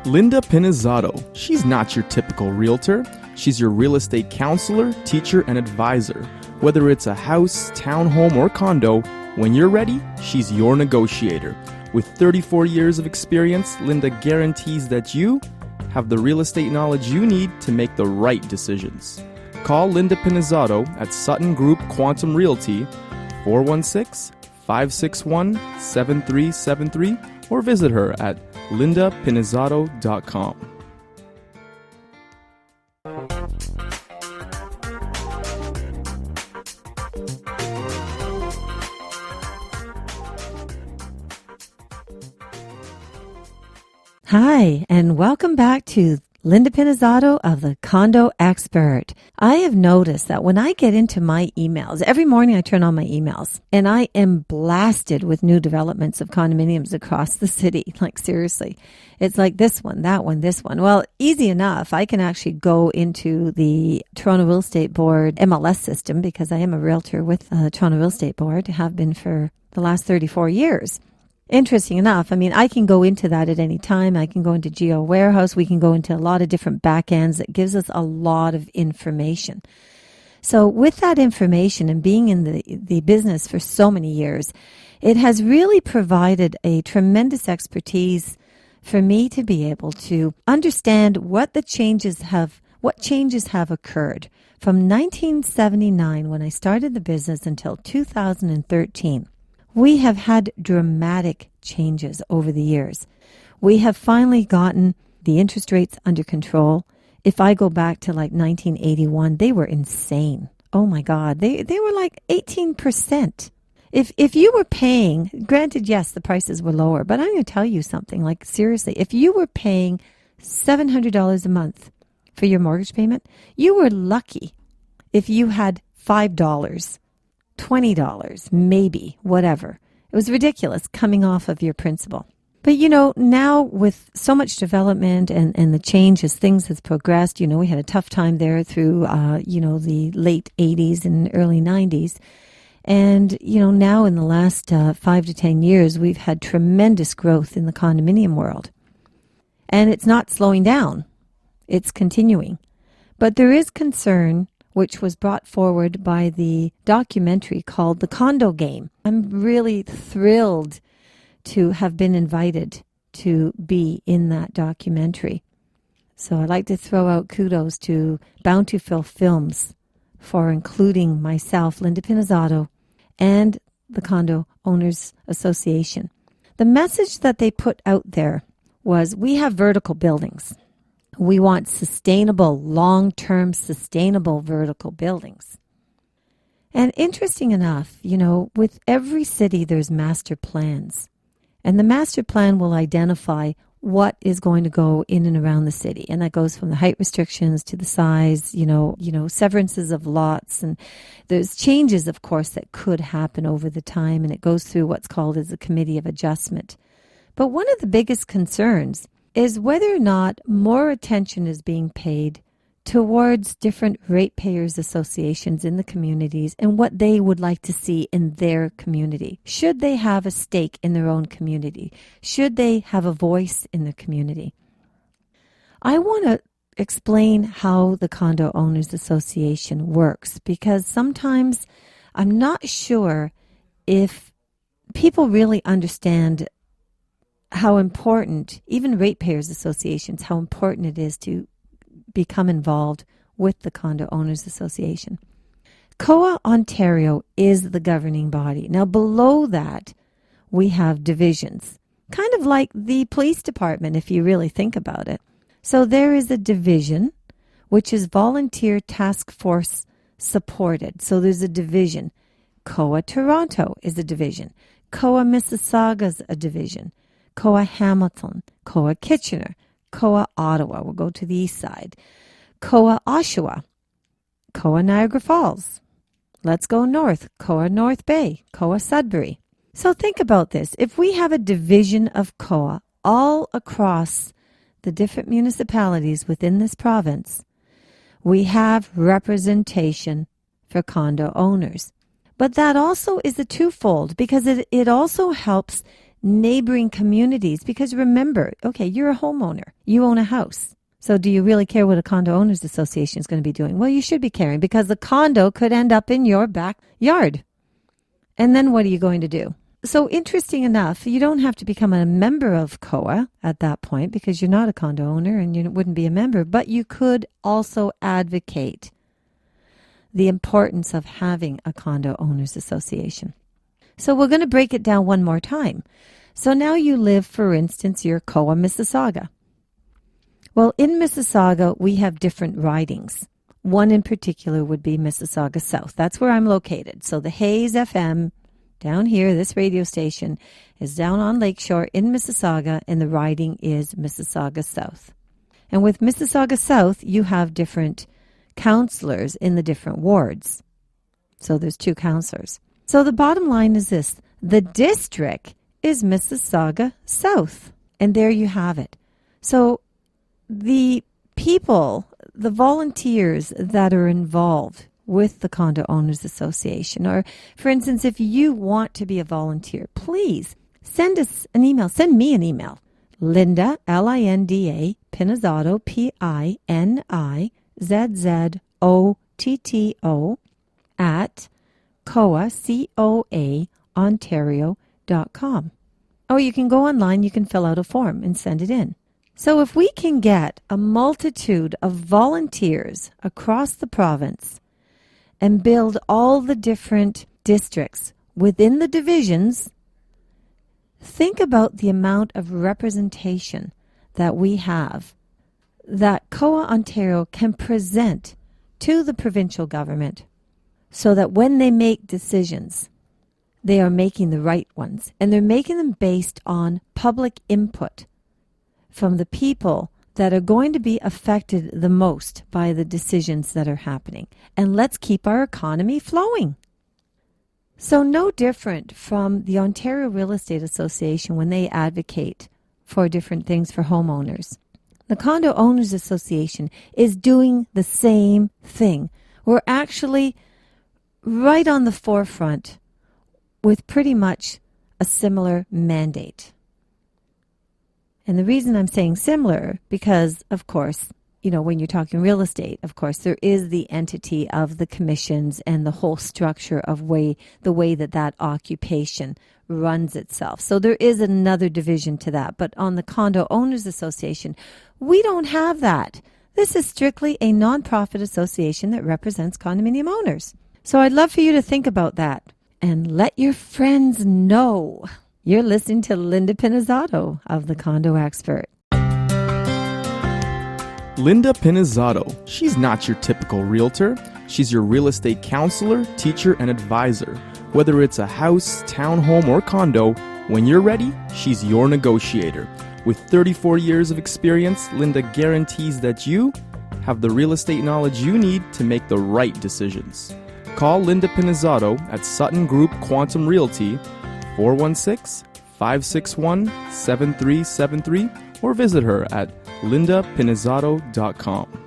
Linda Pinizzotto. She's not your typical realtor. She's your real estate counselor, teacher, and advisor. Whether it's a house, townhome, or condo, when you're ready, she's your negotiator. With 34 years of experience, Linda guarantees that you have the real estate knowledge you need to make the right decisions. Call Linda Pinizzotto at Sutton Group Quantum Realty, 416-561-7373, or visit her at lindapinizzotto.com. Hi, and welcome back to Linda Pinizzotto of the Condo Expert. I have noticed that when I get into my emails, every morning I turn on my emails, and I am blasted with new developments of condominiums across the city. Like, seriously. It's like this one, that one, this one. Well, easy enough. I can actually go into the Toronto Real Estate Board MLS system because I am a realtor with the Toronto Real Estate Board, have been for the last 34 years. Interesting enough, I mean, I can go into that at any time. I can go into Geo Warehouse. We can go into a lot of different back ends. It gives us a lot of information. So with that information and being in the business for so many years, it has really provided a tremendous expertise for me to be able to understand what changes have occurred from 1979 when I started the business until 2013. We have had dramatic changes over the years. We have finally gotten the interest rates under control. If I go back to like 1981, they were insane. Oh my God, they were like 18%. If you were paying, granted, yes, the prices were lower, but I'm going to tell you something, like seriously, if you were paying $700 a month for your mortgage payment, you were lucky if you had $5. $20, maybe, whatever. It was ridiculous coming off of your principal. But, now with so much development and the change as things has progressed, we had a tough time there through, the late 80s and early 90s. And, now in the last 5 to 10 years, we've had tremendous growth in the condominium world. And it's not slowing down. It's continuing. But there is concern, which was brought forward by the documentary called The Condo Game. I'm really thrilled to have been invited to be in that documentary. So I'd like to throw out kudos to Bountiful Films for including myself, Linda Pinizzotto, and the Condo Owners Association. The message that they put out there was, we have vertical buildings. We want sustainable, long-term, sustainable vertical buildings. And interesting enough, with every city, there's master plans. And the master plan will identify what is going to go in and around the city. And that goes from the height restrictions to the size, severances of lots. And there's changes, of course, that could happen over the time. And it goes through what's called as a committee of adjustment. But one of the biggest concerns is whether or not more attention is being paid towards different ratepayers associations in the communities and what they would like to see in their community. Should they have a stake in their own community? Should they have a voice in their community? I want to explain how the Condo Owners Association works, because sometimes I'm not sure if people really understand how important, even ratepayers associations, how important it is to become involved with the Condo Owners Association. COA Ontario is the governing body. Now below that, we have divisions, kind of like the police department if you really think about it. So there is a division, which is volunteer task force supported. So there's a division. COA Toronto is a division. COA Mississauga is a division. COA Hamilton, COA Kitchener, COA Ottawa, we'll go to the east side, COA Oshawa, COA Niagara Falls. Let's go north, COA North Bay, COA Sudbury. So think about this. If we have a division of COA all across the different municipalities within this province, we have representation for condo owners. But that also is a twofold, because it also helps neighboring communities. Because remember, okay, you're a homeowner. You own a house. So do you really care what a condo owners association is going to be doing? Well, you should be caring, because the condo could end up in your backyard. And then what are you going to do? So interesting enough, you don't have to become a member of COA at that point, because you're not a condo owner and you wouldn't be a member, but you could also advocate the importance of having a condo owners association. So we're going to break it down one more time. So now you live, for instance, you're COA Mississauga. Well, in Mississauga, we have different ridings. One in particular would be Mississauga South. That's where I'm located. So the Hayes FM down here, this radio station, is down on Lakeshore in Mississauga, and the riding is Mississauga South. And with Mississauga South, you have different councillors in the different wards. So there's 2 councillors. So the bottom line is this: the district is Mississauga South. And there you have it. So the people, the volunteers that are involved with the Condo Owners Association, or for instance, if you want to be a volunteer, please send us an email. Send me an email. Linda, Linda, Pinizzotto, Pinizzotto, at COA, COA, Ontario.com. Or you can go online, you can fill out a form and send it in. So if we can get a multitude of volunteers across the province and build all the different districts within the divisions, think about the amount of representation that we have that COA Ontario can present to the provincial government, so that when they make decisions, they are making the right ones, and they're making them based on public input from the people that are going to be affected the most by the decisions that are happening. And let's keep our economy flowing. So no different from the Ontario Real Estate Association when they advocate for different things for homeowners. The Condo Owners Association is doing the same thing. We're actually right on the forefront with pretty much a similar mandate. And the reason I'm saying similar, because, of course, you know, when you're talking real estate, of course, there is the entity of the commissions and the whole structure of the way that occupation runs itself. So there is another division to that. But on the Condo Owners Association, we don't have that. This is strictly a nonprofit association that represents condominium owners. So I'd love for you to think about that and let your friends know. You're listening to Linda Pinizzotto of The Condo Expert. Linda Pinizzotto. She's not your typical realtor. She's your real estate counselor, teacher, and advisor. Whether it's a house, townhome, or condo, when you're ready, she's your negotiator. With 34 years of experience, Linda guarantees that you have the real estate knowledge you need to make the right decisions. Call Linda Pinizzotto at Sutton Group Quantum Realty, 416-561-7373, or visit her at lindapinizzotto.com.